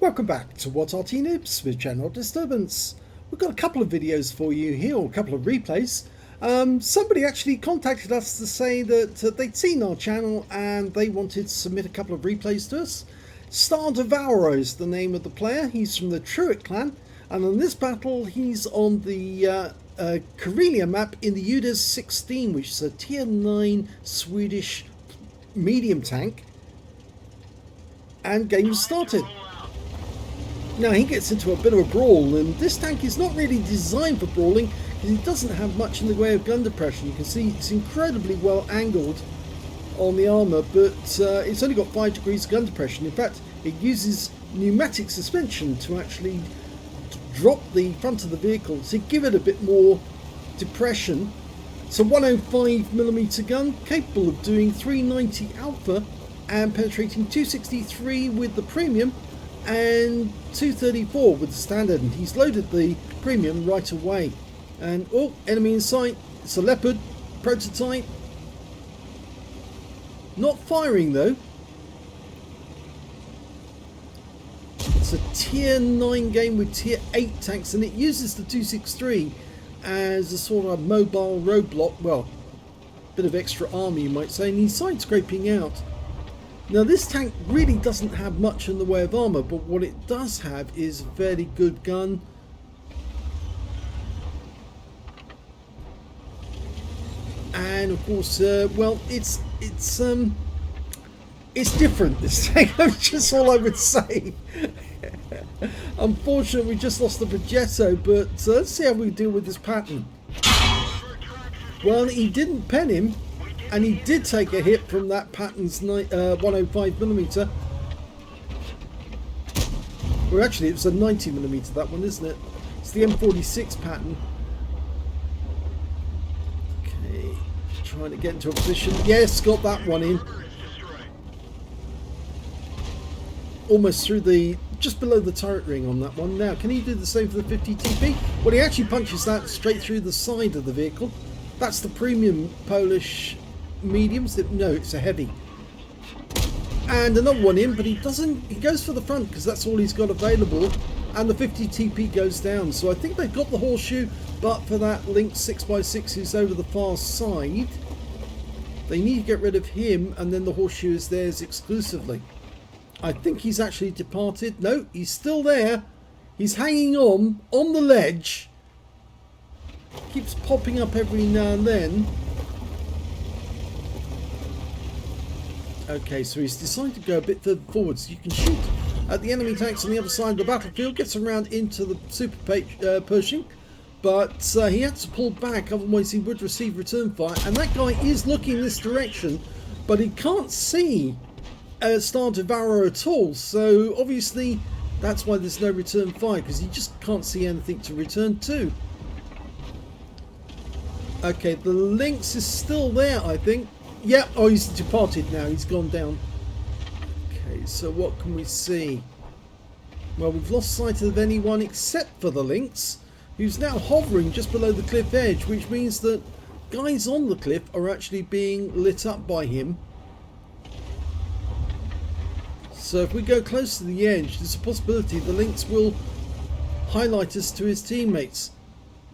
welcome back to What's Arty Noobs with General Disturbance. We've got a couple of videos for you here, or a couple of replays. Somebody actually contacted us to say that they'd seen our channel and they wanted to submit a couple of replays to us. Star Devourer is the name of the player. He's from the Truitt clan, and in this battle he's on the Karelia map in the UDES 16, which is a tier 9 Swedish medium tank. And game started. Now he gets into a bit of a brawl, and this tank is not really designed for brawling because it doesn't have much in the way of gun depression. You can see it's incredibly well angled on the armour, but it's only got 5 degrees of gun depression. In fact, it uses pneumatic suspension to actually drop the front of the vehicle to give it a bit more depression. It's a 105mm gun capable of doing 390 alpha and penetrating 263 with the premium and 234 with the standard, and he's loaded the premium right away. And oh, enemy in sight. It's a Leopard prototype, not firing though. It's a tier 9 game with tier 8 tanks, and it uses the 263 as a sort of mobile roadblock. Well, bit of extra armor you might say, and he's side scraping out. Now this tank really doesn't have much in the way of armour, but what it does have is a fairly good gun. And of course, well, it's different, this tank. That's just all I would say. Unfortunately, we just lost the Progetto, but let's see how we deal with this pattern. Well, he didn't pen him, and he did take a hit from that pattern's 105mm. Well, actually, it was a 90mm, that one, isn't it? It's the M46 pattern. Okay, trying to get into a position. Yes, got that one in. Almost through the, just below the turret ring on that one. Now, can he do the same for the 50 TP? Well, he actually punches that straight through the side of the vehicle. That's the premium Polish mediums. No, it's a heavy. And another one in, but he doesn't, he goes for the front because that's all he's got available, and the 50 TP goes down. So I think they've got the horseshoe, but for that Lynx 6x6 who's over the far side, they need to get rid of him, and then the horseshoe is theirs exclusively. I think he's actually departed. No, he's still there. He's hanging on the ledge. Keeps popping up every now and then. Okay, so he's decided to go a bit further forwards. You can shoot at the enemy tanks on the other side of the battlefield, gets around into the super Pershing, but he had to pull back, otherwise he would receive return fire. And that guy is looking this direction, but he can't see Star Devourer at all. So obviously that's why there's no return fire, because he just can't see anything to return to. Okay, the Lynx is still there, I think. Yeah, oh, he's departed now. He's gone down. Okay, so what can we see? Well, we've lost sight of anyone except for the Lynx, who's now hovering just below the cliff edge, which means that guys on the cliff are actually being lit up by him. So if we go close to the edge, there's a possibility the Lynx will highlight us to his teammates,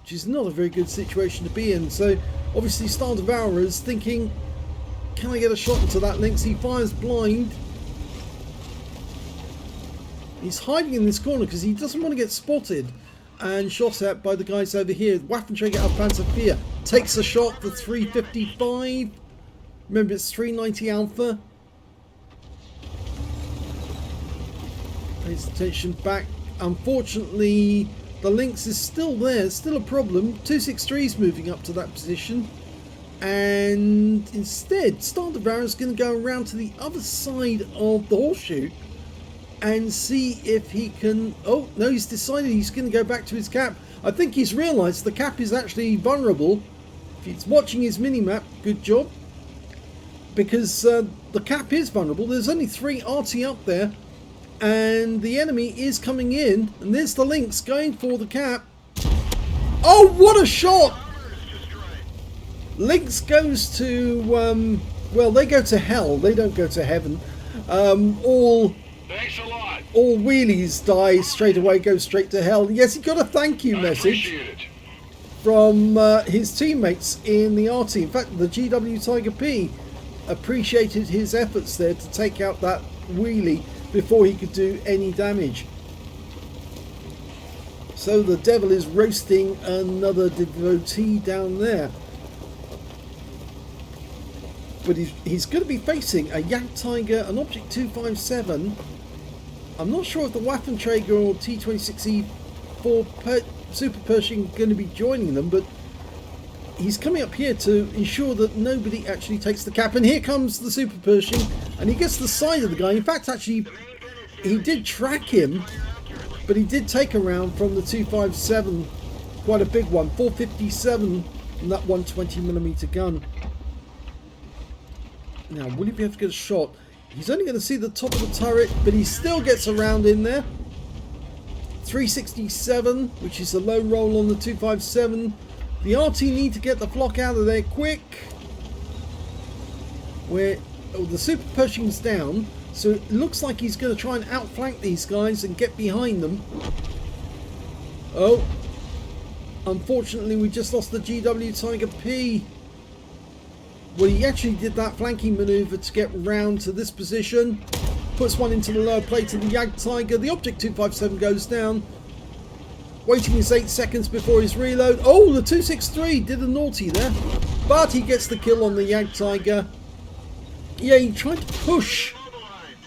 which is not a very good situation to be in. So obviously Star Devourer is thinking, can I get a shot into that Lynx? He fires blind. He's hiding in this corner because he doesn't want to get spotted and shot at by the guys over here. Waffenträger auf Panzer IV takes a shot for 355. Remember, it's 390 alpha. Pays attention back. Unfortunately, the Lynx is still there, still a problem. 263 is moving up to that position. And instead, Star Devourer is going to go around to the other side of the horseshoe and see if he can... Oh, no, he's decided he's going to go back to his cap. I think he's realised the cap is actually vulnerable. If he's watching his mini-map, good job. Because the cap is vulnerable. There's only 3 Arty up there. And the enemy is coming in. And there's the Lynx going for the cap. Oh, what a shot! Lynx goes to, well, they go to hell. They don't go to heaven. All Thanks a lot. All wheelies die straight away, go straight to hell. Yes, he got a thank you message from his teammates in the Arty. In fact, the GW Tiger P appreciated his efforts there to take out that wheelie before he could do any damage. So the devil is roasting another devotee down there. But he's going to be facing a Jagdtiger, an Object 257. I'm not sure if the Waffenträger or T26E4 Super Pershing are going to be joining them, but he's coming up here to ensure that nobody actually takes the cap. And here comes the Super Pershing, and he gets the side of the guy. In fact, actually, he did track him, but he did take a round from the 257, quite a big one, 457 in that 120mm gun. Now, will he be able to get a shot? He's only going to see the top of the turret, but he still gets a round in there. 367, which is a low roll on the 257. The Arty need to get the flock out of there quick. Where the Super Pershing's down, so it looks like he's going to try and outflank these guys and get behind them. Oh, unfortunately, we just lost the GW Tiger P. Well, he actually did that flanking maneuver to get round to this position. Puts one into the lower plate of the Jagdtiger. The Object 257 goes down. Waiting his 8 seconds before his reload. Oh, the 263 did a naughty there. But he gets the kill on the Jagdtiger. Yeah, he tried to push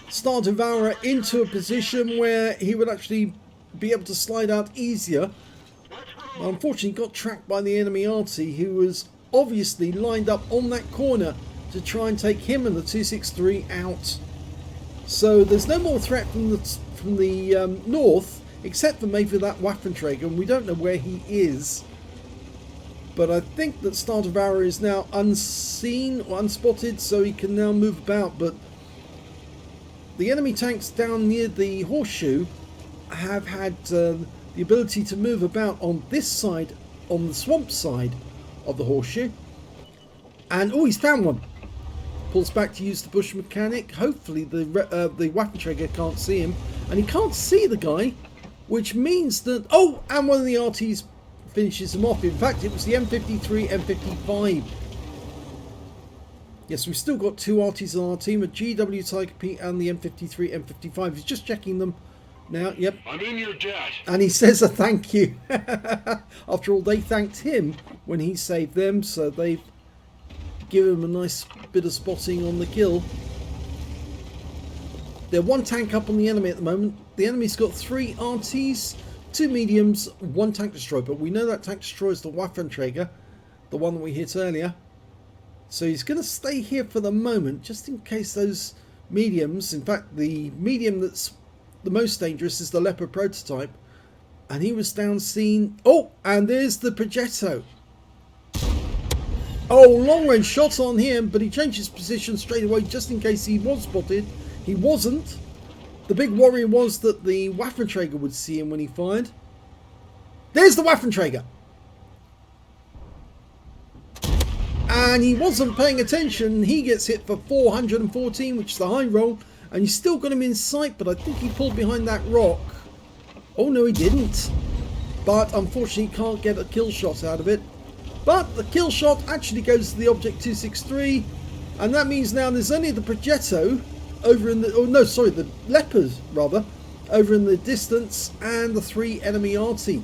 Star Devourer into a position where he would actually be able to slide out easier. Unfortunately, got tracked by the enemy Arty, who was obviously lined up on that corner to try and take him and the 263 out. So there's no more threat from the north, except for maybe that Waffenträger, and we don't know where he is. But I think that Star Devourer is now unseen or unspotted, so he can now move about. But the enemy tanks down near the horseshoe have had the ability to move about on this side, on the swamp side of the horseshoe. And oh, he's found one. Pulls back to use the bush mechanic. Hopefully the Waffenträger can't see him, and he can't see the guy, which means that and one of the Artys finishes him off. In fact, it was the M53 M55. Yes, we've still got 2 Artys on our team, a GW Tiger P and the M53 M55. He's just checking them now. Yep, I'm in your debt. and he says a thank you. After all, they thanked him when he saved them, so they've given him a nice bit of spotting on the kill. They're 1 tank up on the enemy at the moment. The enemy's got 3 Artys, 2 mediums, 1 tank destroyer, but we know that tank destroyer is the Waffenträger, the one that we hit earlier. So he's going to stay here for the moment, just in case those mediums, in fact the medium that's the most dangerous is the Leopard prototype, and he was down seen. Oh, and there's the Progetto. Oh, long range shot on him, but he changed his position straight away just in case he was spotted. He wasn't. The big worry was that the Waffenträger would see him when he fired. There's the Waffenträger. And he wasn't paying attention. He gets hit for 414, which is the high roll. And he's still got him in sight, but I think he pulled behind that rock. Oh, no, he didn't. But unfortunately, he can't get a kill shot out of it. But the kill shot actually goes to the Object 263. And that means now there's only the Progetto over in the... Oh, no, sorry, the Leopard, rather, over in the distance. And the 3 enemy Arty.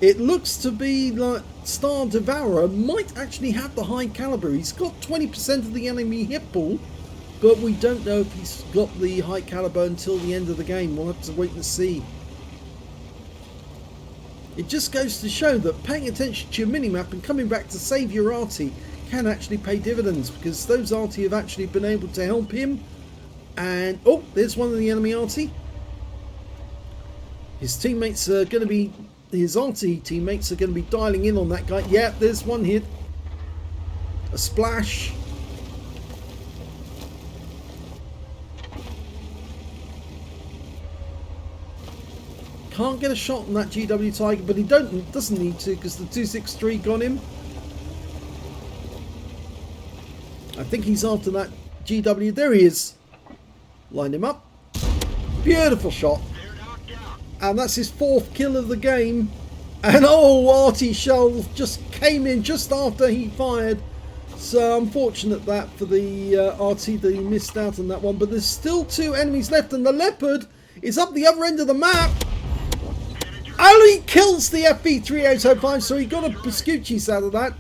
It looks to be like Star Devourer might actually have the high caliber. He's got 20% of the enemy hit pool, but we don't know if he's got the high caliber until the end of the game. We'll have to wait and see. It just goes to show that paying attention to your minimap and coming back to save your Arty can actually pay dividends, because those Arty have actually been able to help him. And oh, there's one of the enemy Arty. His teammates are going to be... His Arty teammates are going to be dialing in on that guy. Yeah, there's one hit. A splash. Can't get a shot on that GW Tiger, but he doesn't need to, because the 263 got him. I think he's after that GW. There he is. Line him up. Beautiful shot. And that's his 4th kill of the game. And oh, Arty shell just came in just after he fired. So unfortunate that for the Arty that he missed out on that one. But there's still 2 enemies left, and the Leopard is up the other end of the map. Only kills the FV3805, so he got a Pascucci's out of that.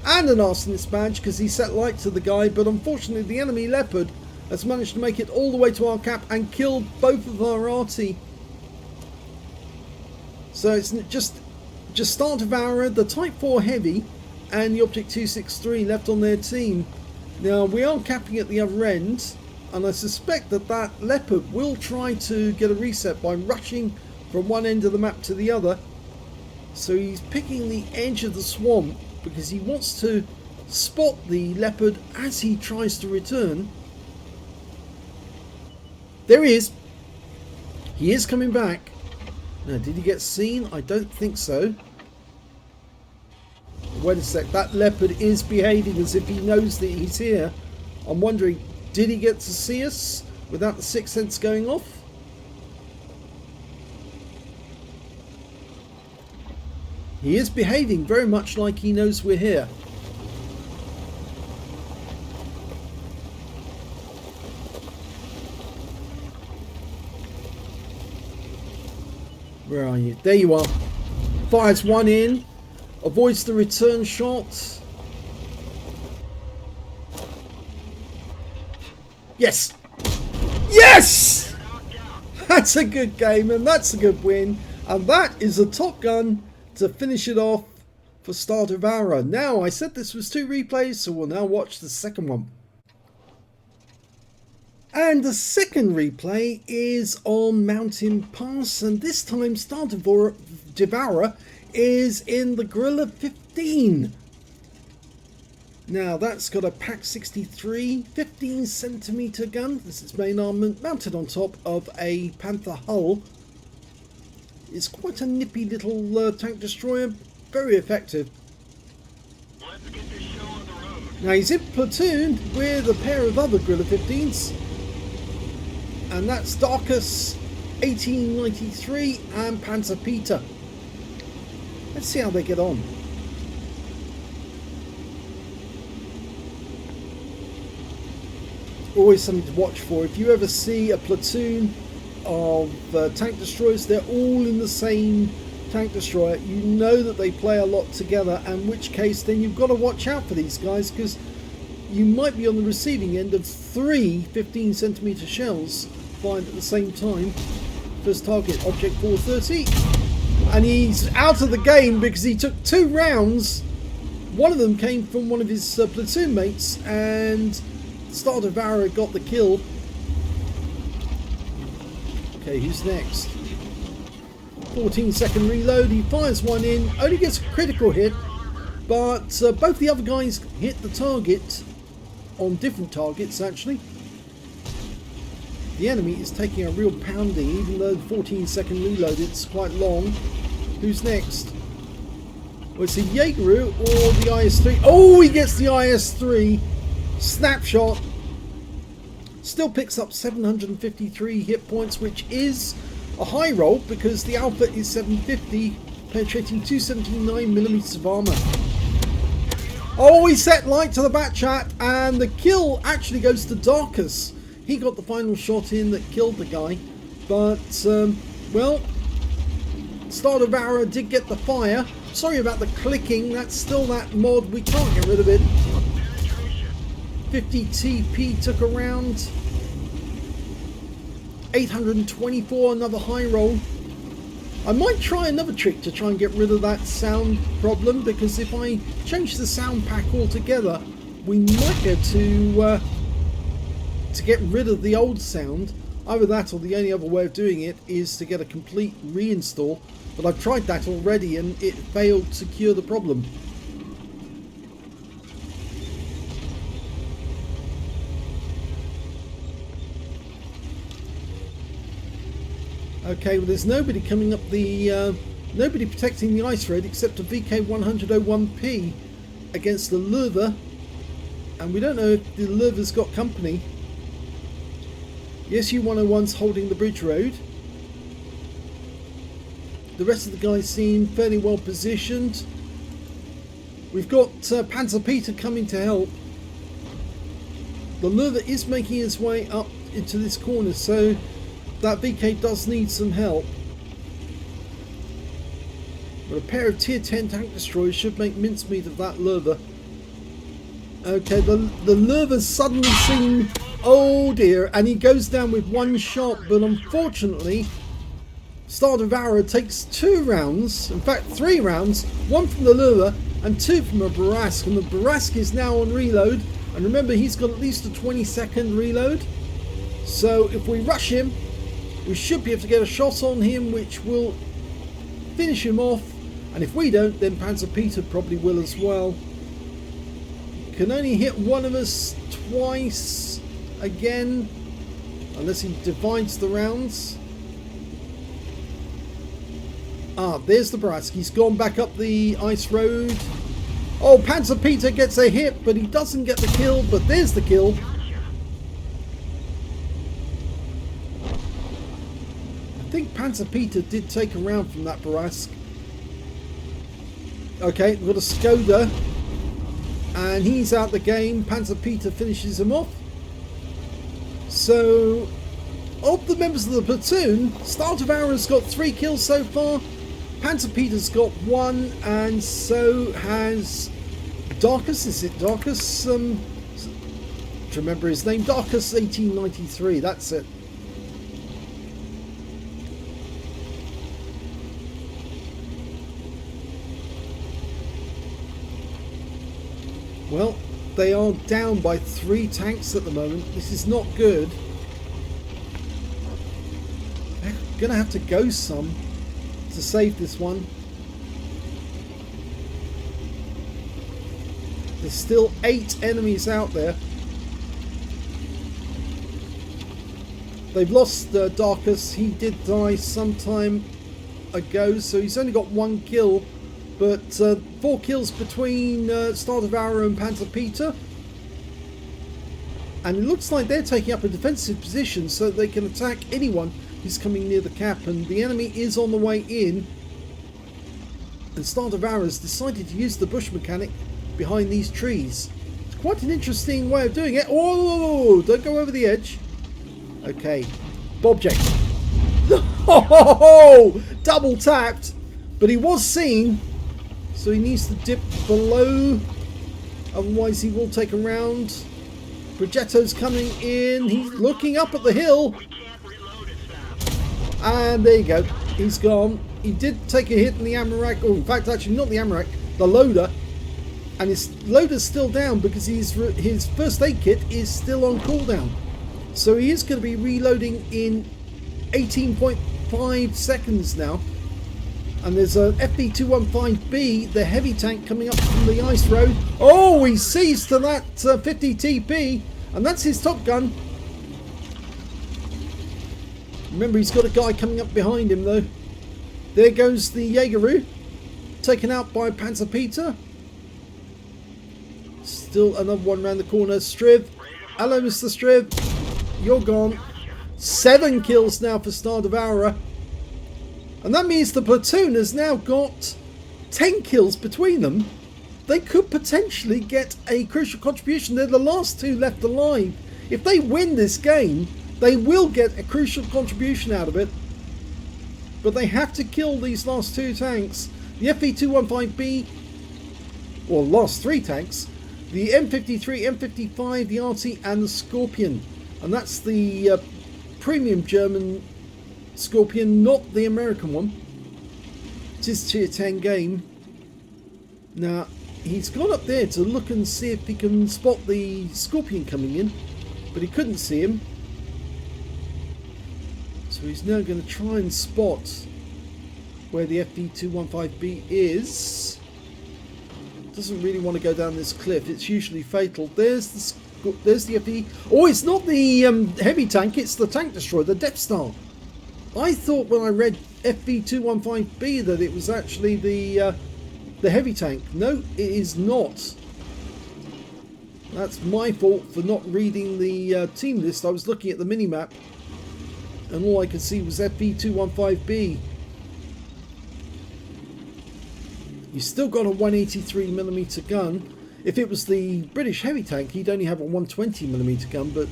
And an Arsonist badge because he set light to the guy. But unfortunately the enemy Leopard has managed to make it all the way to our cap and killed both of our Arty. So it's just Star Devourer, the Type 4 Heavy, and the Object 263 left on their team. Now we are capping at the other end, and I suspect that that Leopard will try to get a reset by rushing from one end of the map to the other. So he's picking the edge of the swamp because he wants to spot the Leopard as he tries to return. There he is. He is coming back. Now, did he get seen? I don't think so. Wait a sec, that Leopard is behaving as if he knows that he's here. I'm wondering, did he get to see us without the 6th sense going off? He is behaving very much like he knows we're here. Where are you? There you are. Fires one in. Avoids the return shot. Yes! Yes! That's a good game and that's a good win. And that is a Top Gun to finish it off for Star Devourer. Now, I said this was 2 replays, so we'll now watch the second one. And the second replay is on Mountain Pass, and this time Star Devourer is in the Grille 15. Now that's got a PAC 63 15cm gun. This is its main armament, mounted on top of a Panther hull. It's quite a nippy little tank destroyer, very effective. Let's get this show on the road. Now he's in platoon with a pair of other Grille 15s. And that's Darkus 1893 and Panzer Peter. Let's see how they get on. Always something to watch for. If you ever see a platoon of tank destroyers, they're all in the same tank destroyer, you know that they play a lot together, and in which case then you've got to watch out for these guys, because you might be on the receiving end of 3 15cm shells fired at the same time. First target, Object 430. And he's out of the game because he took 2 rounds. One of them came from one of his platoon mates, and Star Devourer got the kill. Okay, who's next? 14-second reload. He fires one in, only gets a critical hit, but both the other guys hit the target on different targets actually. The enemy is taking a real pounding, even though the 14-second reload, it's quite long. Who's next? Well, it's a Jaegeru or the IS-3. Oh, he gets the IS-3. Snapshot. Still picks up 753 hit points, which is a high roll because the Alpha is 750, penetrating 279mm of armor. Oh, he set light to the back chat, and the kill actually goes to Darkus. He got the final shot in that killed the guy, but well, Star Devourer did get the fire. Sorry about the clicking, that's still that mod, we can't get rid of it. 50 TP took a round. 824, another high roll. I might try another trick to try and get rid of that sound problem, because if I change the sound pack altogether, we might get to get rid of the old sound. Either that or the only other way of doing it is to get a complete reinstall, but I've tried that already and it failed to cure the problem. Okay, well there's nobody coming up the, nobody protecting the ice road except a VK100-01P against the Löwe, and we don't know if the Löwe's got company. The SU-101's holding the bridge road. The rest of the guys seem fairly well positioned. We've got Panzer Peter coming to help. The Lurva is making his way up into this corner, so that VK does need some help. But a pair of tier 10 tank destroyers should make mincemeat of that Lurva. Okay, the Lurva's suddenly seen, oh dear, and he goes down with one shot, but unfortunately Star Devourer takes 2 rounds, in fact 3 rounds, 1 from the Lurva and 2 from a Barask, and the Barask is now on reload, and remember he's got at least a 20-second reload, so if we rush him we should be able to get a shot on him which will finish him off, and if we don't then Panzer Peter probably will as well. Can only hit one of us twice again unless he divides the rounds. Ah, there's the Barask. He's gone back up the ice road. Oh, Panzer Peter gets a hit, but he doesn't get the kill, but there's the kill. I think Panzer Peter did take a round from that Barask. Okay, we've got a Skoda, and he's out the game. Panzer Peter finishes him off. So, of the members of the platoon, Star Devourer's got 3 kills so far. Panzer Peter's got 1, and so has Darkus. Is it Darkus? To remember his name, Darkus 1893. That's it. Well, they are down by 3 tanks at the moment. This is not good. They're going to have to go some to save this one. There's still 8 enemies out there. They've lost Darkus. He did die some time ago, so he's only got 1 kill. But 4 kills between Star Devourer and Panzer Peter. And it looks like they're taking up a defensive position so they can attack anyone who's coming near the cap. And the enemy is on the way in. And Star Devourer has decided to use the bush mechanic behind these trees. It's quite an interesting way of doing it. Oh, don't go over the edge. Okay. Bobject. Oh, double tapped. But he was seen. So he needs to dip below, otherwise he will take a round. Progetto's coming in, he's looking up at the hill. And there you go, he's gone. He did take a hit in the Amarak, or in fact actually not the Amarak, the loader. And his loader's still down because his first aid kit is still on cooldown. So he is going to be reloading in 18.5 seconds now. And there's a FV215B, the heavy tank, coming up from the ice road. Oh, he sees to that 50 TP, and that's his top gun. Remember, he's got a guy coming up behind him, though. There goes the Jaegeru, taken out by Panzer Peter. Still another one round the corner. Striv. Hello, Mr. Striv. You're gone. 7 kills now for Star Devourer. And that means the platoon has now got 10 kills between them. They could potentially get a crucial contribution. They're the last 2 left alive. If they win this game, they will get a crucial contribution out of it. But they have to kill these last 2 tanks. The FV215B, or last 3 tanks, the M53, M55, the Arty, and the Scorpion. And that's the premium German Scorpion, not the American one. It is tier 10 game. Now, he's gone up there to look and see if he can spot the Scorpion coming in, but he couldn't see him. So he's now going to try and spot where the FV215B is. Doesn't really want to go down this cliff. It's usually fatal. There's the FV. Oh, it's not the heavy tank. It's the tank destroyer, the Death Star. I thought when I read FV215B that it was actually the heavy tank. No, it is not. That's my fault for not reading the team list. I was looking at the minimap and all I could see was FV215B. He's still got a 183mm gun. If it was the British heavy tank, he'd only have a 120mm gun, but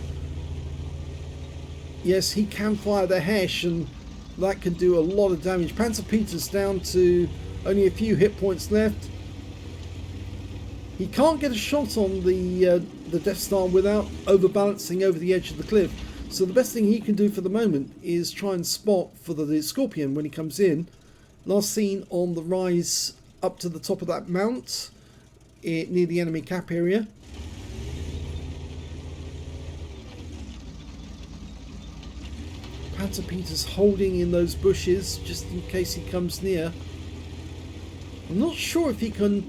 yes, he can fire the Hesh, and that can do a lot of damage. Panzer Peter's down to only a few hit points left. He can't get a shot on the Death Star without overbalancing over the edge of the cliff. So the best thing he can do for the moment is try and spot for the Scorpion when he comes in. Last seen on the rise up to the top of that mount near the enemy cap area. Panzer Peter's holding in those bushes just in case he comes near. I'm not sure if he can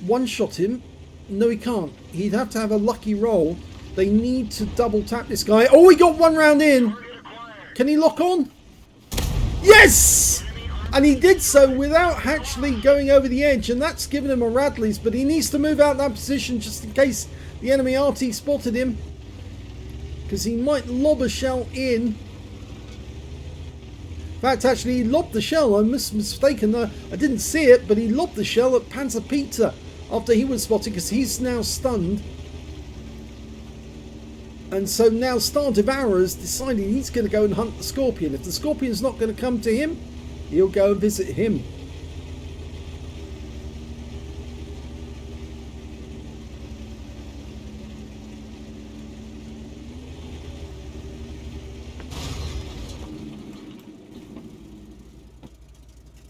one-shot him. No, he can't. He'd have to have a lucky roll. They need to double tap this guy. Oh, he got one round in. Can he lock on? Yes! And he did so without actually going over the edge, and that's given him a Radley's, but he needs to move out that position just in case the enemy Arty spotted him, because he might lob a shell in. In fact, actually, he lobbed the shell. I'm mistaken. I didn't see it, but he lobbed the shell at Panzer Peter after he was spotted, because he's now stunned. And so now Star Devourer has decided he's going to go and hunt the Scorpion. If the Scorpion's not going to come to him, he'll go and visit him.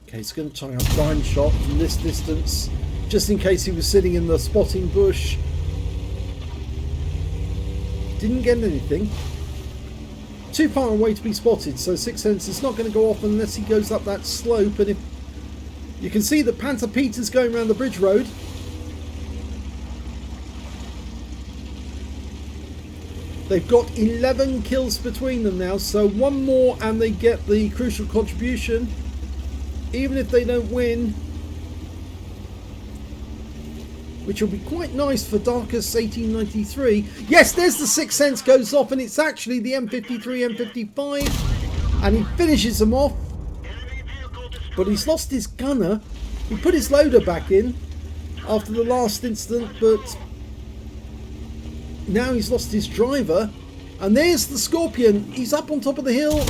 Okay, he's going to try a blind shot from this distance, just in case he was sitting in the spotting bush. Didn't get anything. Too far away to be spotted, so Sixth Sense is not going to go off unless he goes up that slope. And if you can see that Panzer Peter's going around the bridge road. They've got 11 kills between them now, so one more and they get the crucial contribution. Even if they don't win, which will be quite nice for Darkus 1893. Yes, there's the Sixth Sense goes off, and it's actually the M53, M55, and he finishes them off. But he's lost his gunner. He put his loader back in after the last incident, but now he's lost his driver. And there's the Scorpion. He's up on top of the hill.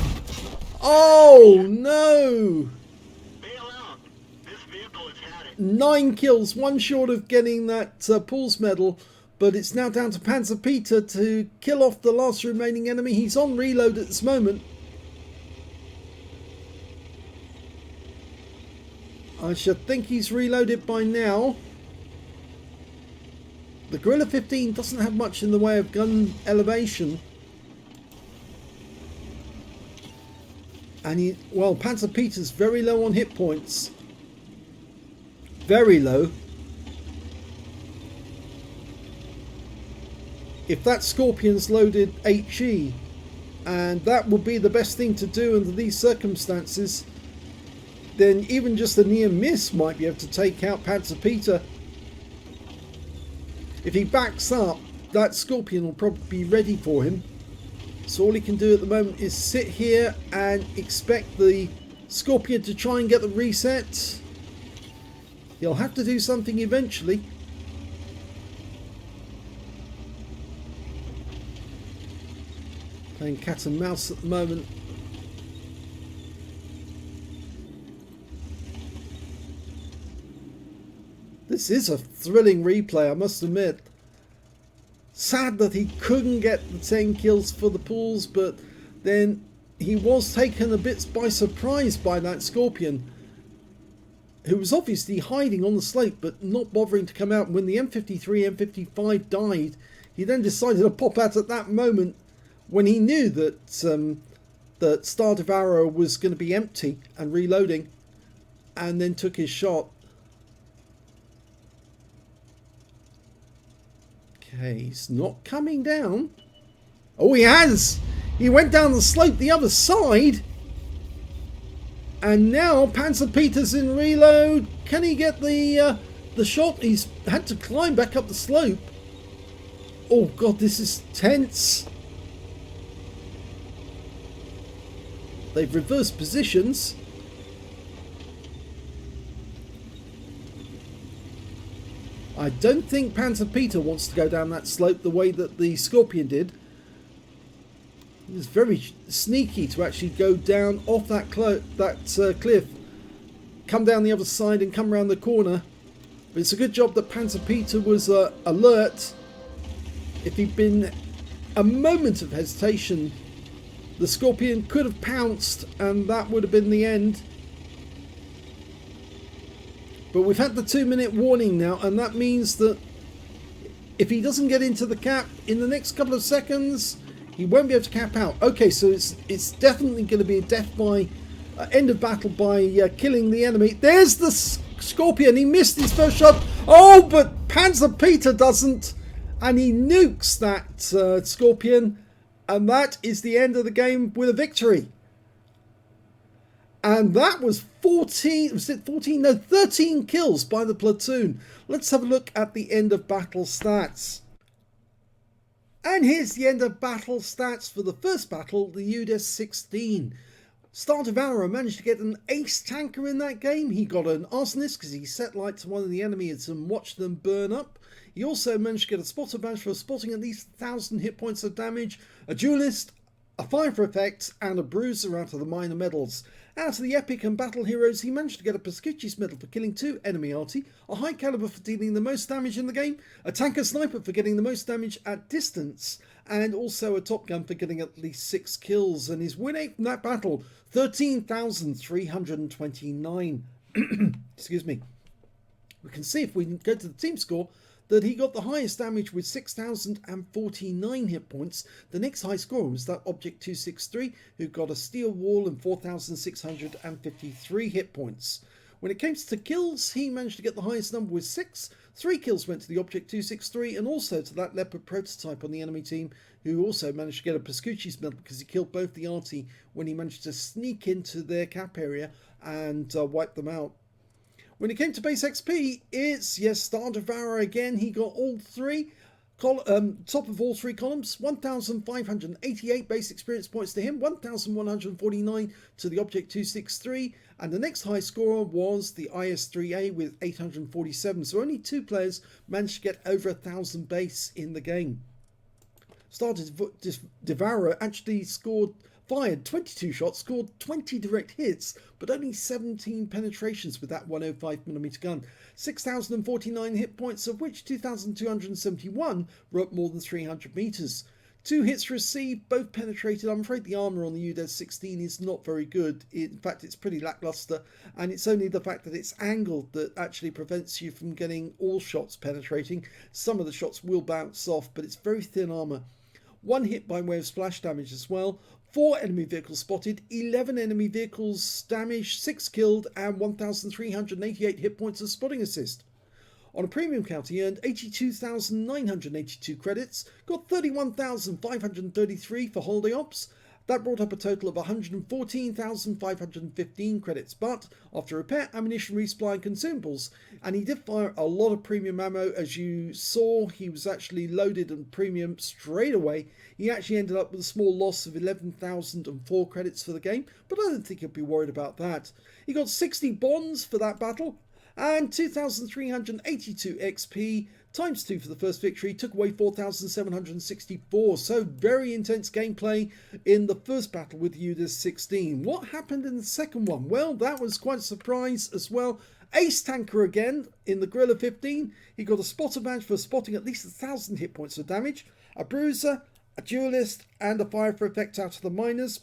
Oh no! 9 kills, one short of getting that Paul's medal, but it's now down to Panzer Peter to kill off the last remaining enemy. He's on reload at this moment. I should think he's reloaded by now. The Grille 15 doesn't have much in the way of gun elevation. And well, Panzer Peter's very low on hit points. Very low. If that Scorpion's loaded HE, and that would be the best thing to do under these circumstances, then even just a near miss might be able to take out Panzer Peter. If he backs up, that Scorpion will probably be ready for him. So all he can do at the moment is sit here and expect the Scorpion to try and get the reset. He'll have to do something eventually. Playing cat and mouse at the moment. This is a thrilling replay, I must admit. Sad that he couldn't get the 10 kills for the pools, but then he was taken a bit by surprise by that Scorpion, who was obviously hiding on the slope but not bothering to come out. When the M53, M55 died, he then decided to pop out at that moment when he knew that that Star Devourer was going to be empty and reloading, and then took his shot. Okay, he's not coming down. Oh, he has! He went down the slope the other side. And now Panzer Peter's in reload. Can he get the shot? He's had to climb back up the slope. Oh god, this is tense. They've reversed positions. I don't think Panzer Peter wants to go down that slope the way that the Scorpion did. It was very sneaky to actually go down off that cliff, come down the other side and come around the corner. But it's a good job that Panzer Peter was alert. If he'd been a moment of hesitation, the Scorpion could have pounced and that would have been the end. But we've had the 2-minute warning now, and that means that if he doesn't get into the cap in the next couple of seconds, he won't be able to cap out. Okay, so it's definitely going to be a death by end of battle by killing the enemy. There's the Scorpion. He missed his first shot. Oh, but Panzer Peter doesn't, and he nukes that Scorpion, and that is the end of the game with a victory. And that was 14, was it 14? No, 13 kills by the platoon. Let's have a look at the end of battle stats. And here's the end of battle stats for the first battle, the UDES 16. Stardivara managed to get an ace tanker in that game. He got an arsonist because he set light to one of the enemies and watched them burn up. He also managed to get a spotter badge for spotting at least 1,000 hit points of damage, a duelist, a fire for effects, and a bruiser out of the minor medals. Out of the epic and battle heroes, he managed to get a Pascucci's medal for killing 2 enemy Arty, a high caliber for dealing the most damage in the game, a tanker sniper for getting the most damage at distance, and also a top gun for getting at least 6 kills. And his win rate from that battle, 13,329. Excuse me. We can see if we can go to the team score that he got the highest damage with 6,049 hit points. The next high scorer was that Object 263, who got a steel wall and 4,653 hit points. When it came to kills, he managed to get the highest number with 6. 3 kills went to the Object 263 and also to that Leopard prototype on the enemy team, who also managed to get a Pascucci's medal because he killed both the Arty when he managed to sneak into their cap area and wipe them out. When it came to base XP, it's, yes, Star Devourer again. He got all 3, top of all 3 columns, 1,588 base experience points to him, 1,149 to the Object 263, and the next high scorer was the IS-3A with 847. So only 2 players managed to get over 1,000 base in the game. Star Devourer actually fired 22 shots, scored 20 direct hits, but only 17 penetrations with that 105mm gun. 6,049 hit points, of which 2,271 were up more than 300 meters. 2 hits received, both penetrated. I'm afraid the armor on the UDES 16 is not very good. In fact, it's pretty lackluster, and it's only the fact that it's angled that actually prevents you from getting all shots penetrating. Some of the shots will bounce off, but it's very thin armor. 1 hit by way of splash damage as well. 4 enemy vehicles spotted, 11 enemy vehicles damaged, 6 killed, and 1,388 hit points of spotting assist. On a premium count, he earned 82,982 credits, got 31,533 for holiday ops. That brought up a total of 114,515 credits, but after repair, ammunition, resupply and consumables, and he did fire a lot of premium ammo. As you saw, he was actually loaded on premium straight away. He actually ended up with a small loss of 11,004 credits for the game, but I don't think he'll be worried about that. He got 60 bonds for that battle, and 2,382 XP, times 2 for the first victory, took away 4,764. So very intense gameplay in the first battle with UDES 16. What happened in the second one? Well, that was quite a surprise as well. Ace tanker again in the Grille 15. He got a spotter badge for spotting at least 1,000 hit points of damage, a bruiser, a duelist, and a fire for effect out of the miners.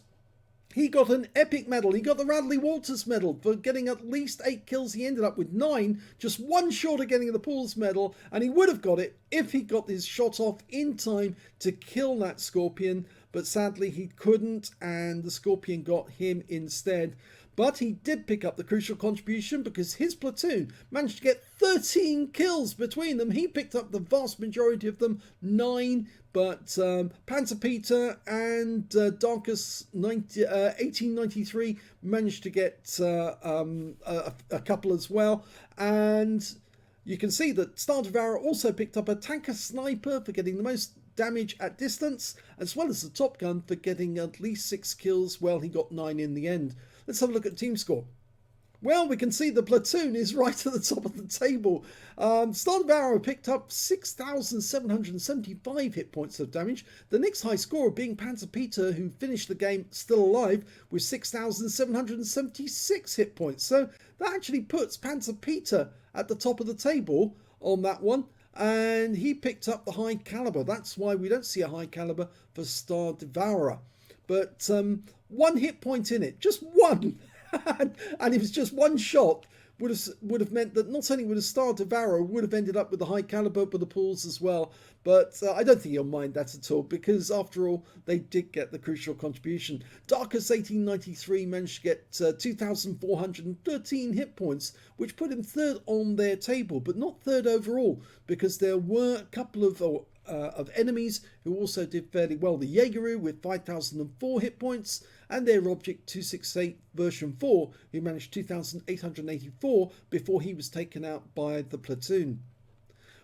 He got an epic medal. He got the Radley Walters medal for getting at least 8 kills. He ended up with 9, just 1 short of getting the Pools medal, and he would have got it if he got his shot off in time to kill that Scorpion, but sadly he couldn't, and the Scorpion got him instead. But he did pick up the crucial contribution because his platoon managed to get 13 kills between them. He picked up the vast majority of them, 9, but Panzer Peter and Darkus 1893 managed to get a couple as well. And you can see that Star Devourer also picked up a tanker sniper for getting the most damage at distance, as well as the Top Gun for getting at least 6 kills. Well, he got 9 in the end. Let's have a look at team score. Well, we can see the platoon is right at the top of the table. Star Devourer picked up 6,775 hit points of damage. The next high scorer being Panzer Peter, who finished the game still alive with 6,776 hit points. So that actually puts Panzer Peter at the top of the table on that one. And he picked up the high caliber. That's why we don't see a high caliber for Star Devourer. But 1 hit point in it, just one. And it was just one shot would have meant that not only would a Star Devourer would have ended up with the high caliber but the pools as well. But I don't think you'll mind that at all, because after all they did get the crucial contribution. Darkus 1893 managed to get 2,413 hit points, which put him third on their table, but not third overall, because there were a couple of enemies who also did fairly well. The Jaegeru with 5,004 hit points, and their Object 268 version 4, who managed 2,884 before he was taken out by the platoon.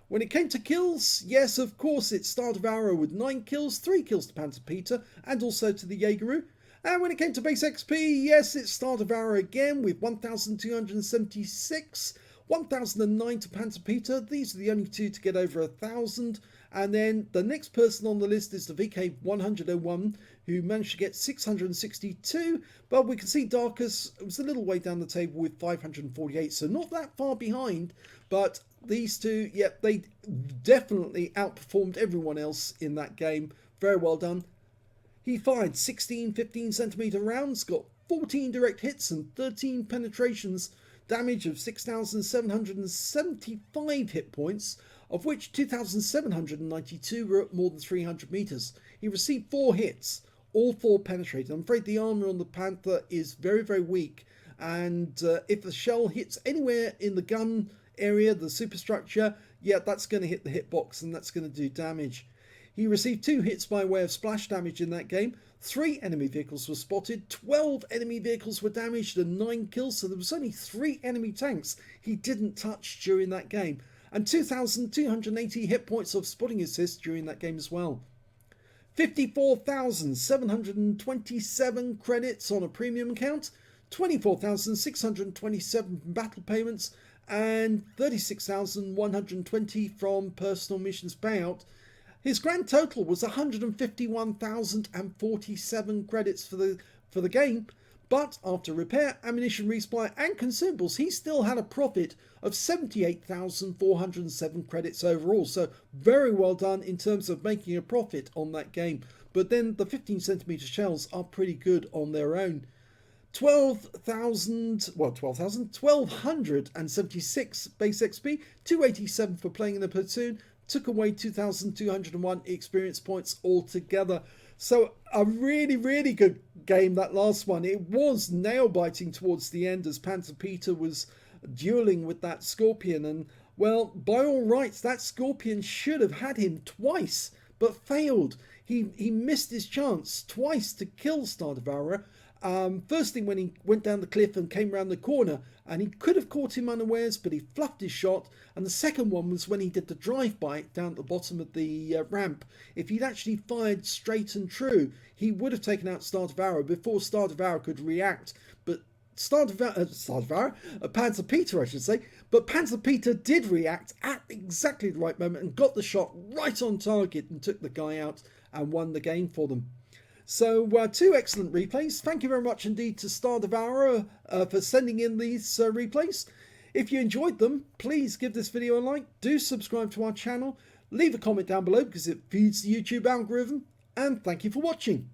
When it came to kills, yes, of course, it's Star Devourer with 9 kills, 3 kills to Panzer Peter, and also to the Jaegeru. And when it came to base XP, yes, it's Star Devourer again with 1,276, 1,009 to Panzer Peter. These are the only two to get over 1,000. And then the next person on the list is the VK101, who managed to get 662. But we can see Darkus was a little way down the table with 548, so not that far behind. But these two, yep, they definitely outperformed everyone else in that game. Very well done. He fired 16 15cm rounds, got 14 direct hits and 13 penetrations, damage of 6,775 hit points, of which 2,792 were at more than 300 meters. He received 4 hits, all 4 penetrated. I'm afraid the armor on the Panther is very, very weak, and if the shell hits anywhere in the gun area, the superstructure, yeah, that's going to hit the hitbox and that's going to do damage. He received 2 hits by way of splash damage in that game. 3 enemy vehicles were spotted, 12 enemy vehicles were damaged and 9 kills, so there was only 3 enemy tanks he didn't touch during that game. And 2,280 hit points of spotting assist during that game as well. 54,727 credits on a premium account, 24,627 from battle payments, and 36,120 from personal missions payout. His grand total was 151,047 credits for the game, but after repair, ammunition resupply and consumables, he still had a profit of 78,407 credits overall. So very well done in terms of making a profit on that game. But then the 15cm shells are pretty good on their own. 1,276 base XP, 287 for playing in the platoon, took away 2,201 experience points altogether. So a really, really good game, that last one. It was nail-biting towards the end as Panzer Peter was dueling with that Scorpion. And, well, by all rights, that Scorpion should have had him twice, but failed. He missed his chance twice to kill Star Devourer. Firstly, when he went down the cliff and came round the corner, and he could have caught him unawares, but he fluffed his shot. And the second one was when he did the drive-by down at the bottom of the ramp. If he'd actually fired straight and true, he would have taken out Star Devourer before Star Devourer could react. But Panzer Peter, I should say. But Panzer Peter did react at exactly the right moment and got the shot right on target and took the guy out and won the game for them. So 2 excellent replays. Thank you very much indeed to Star Devourer for sending in these replays. If you enjoyed them, please give this video a like. Do subscribe to our channel. Leave a comment down below because it feeds the YouTube algorithm. And thank you for watching.